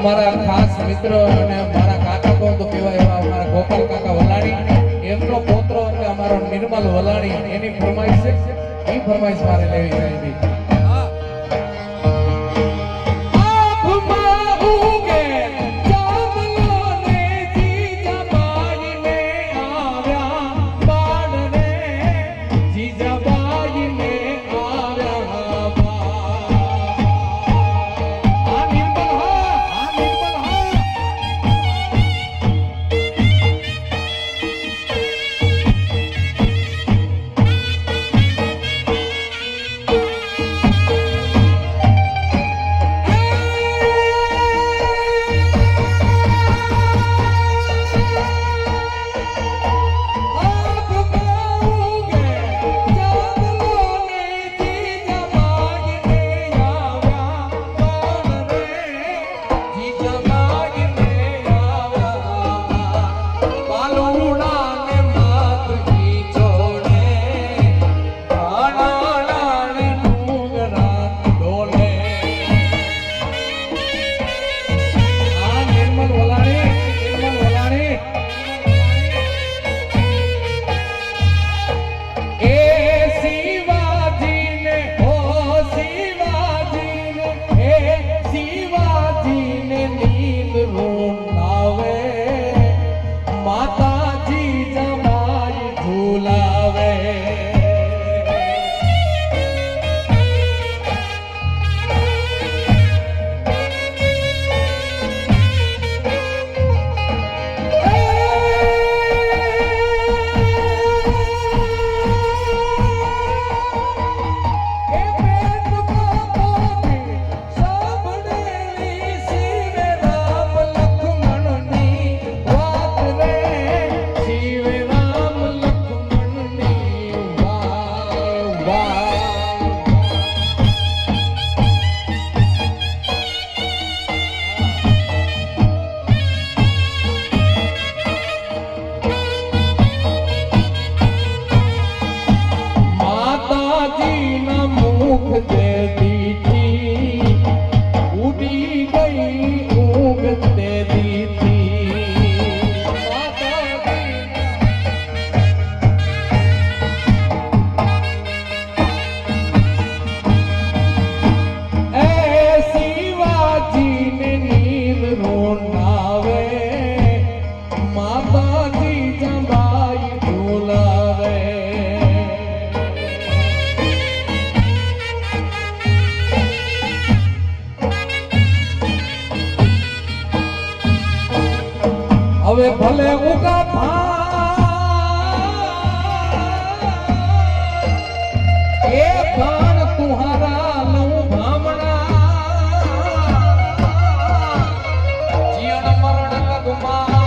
અમારા ખાસ મિત્ર અને મારા કાકા કહું તો કહેવાય એવા અમારા ગોપાલ કાકા વલાણી એમનો પુત્ર એટલે અમારો નિર્મલ વલાણી એની ફરમાઈશ છે એ ફરમાઈશ મારે લેવી છે હવે ભલે ઉગા એ ખાન તુહારા લઉં ભામણા જીવન મરણ કદમાં